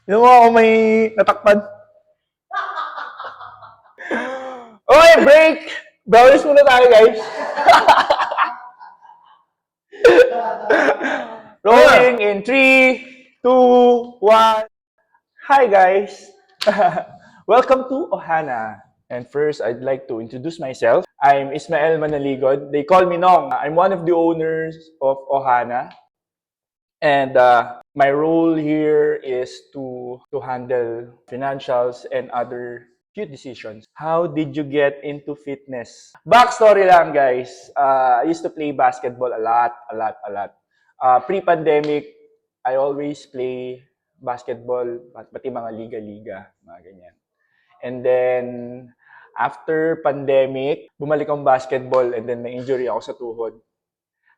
Yung mo ako may natakpan. Okay, break! Brownies muna tayo, guys. Rolling in 3, 2, 1. Hi, guys. Welcome to Ohana. And first, I'd like to introduce myself. I'm Ismael Manaligod. They call me Nong. I'm one of the owners of Ohana. And my role here is to handle financials and other few decisions. How did you get into fitness? Backstory lang, guys. I used to play basketball a lot. Pre-pandemic, I always play basketball, pati mga liga-liga, mga ganyan. And then, after pandemic, bumalik akong basketball and then na-injury ako sa tuhod.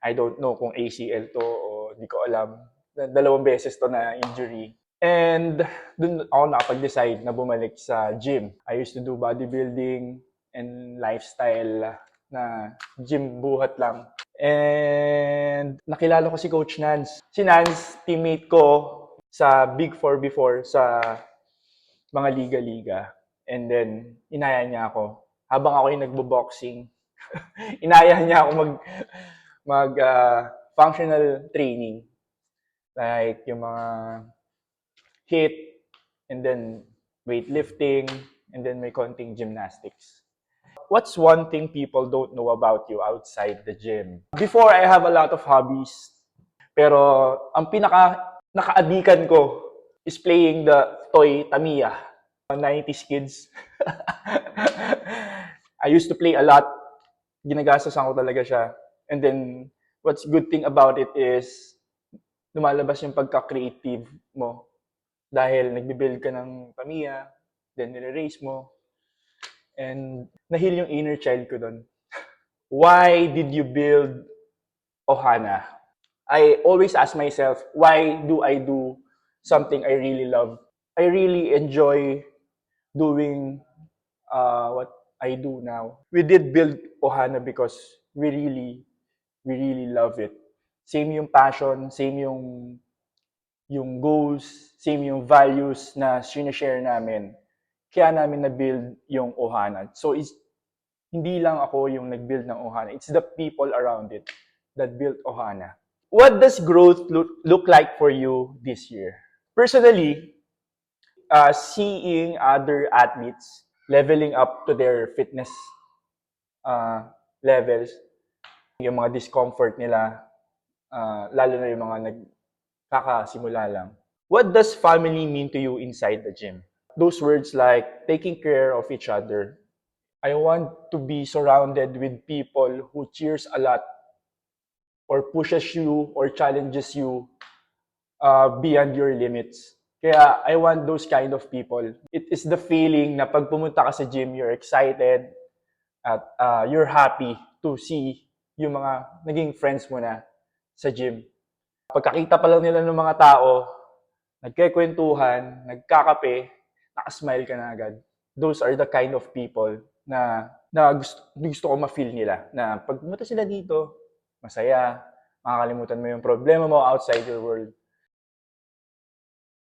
I don't know kung ACL to o hindi ko alam. Dalawang beses to na injury. And dun ako nakapag-decide na bumalik sa gym. I used to do bodybuilding and lifestyle na gym buhat lang. And nakilala ko si Coach Nance. Si Nance, teammate ko sa Big Four before sa mga liga-liga. And then, inaya niya ako. Habang ako yung nagbo-boxing, inaya niya ako mag functional training, like yung mga HIIT, and then weightlifting, and then may konting gymnastics. What's one thing people don't know about you outside the gym? Before, I have a lot of hobbies, pero ang pinaka nakaadikan ko is playing the toy Tamiya. 90s kids. I used to play a lot. Ginagastosan ko talaga siya. And then, what's good thing about it is, lumalabas yung pagka-creative mo. Dahil nagbe-build ka ng Tamiya, then nire-race mo. And nahil yung inner child ko doon. Why did you build Ohana? I always ask myself, why do I do something I really love? I really enjoy doing what I do now. We did build Ohana because we really love it. Same yung passion, same yung goals, same yung values na sinishare namin. Kaya namin na-build yung Ohana. So, hindi lang ako yung nag-build ng Ohana. It's the people around it that built Ohana. What does growth look like for you this year? Personally, seeing other athletes leveling up to their fitness levels, yung mga discomfort nila, lalo na yung mga nagkakasimula lang. What does family mean to you inside the gym? Those words like taking care of each other. I want to be surrounded with people who cheers a lot or pushes you or challenges you beyond your limits. Kaya I want those kind of people. It is the feeling na pag pumunta ka sa gym, you're excited at you're happy to see yung mga naging friends mo na sa gym. Pagkakita pa lang nila ng mga tao, nagkikwentuhan, nagkakape, nakasmile ka na agad. Those are the kind of people na gusto ko ma-feel nila. Na pag pumunta sila dito, masaya, makakalimutan mo yung problema mo outside your world.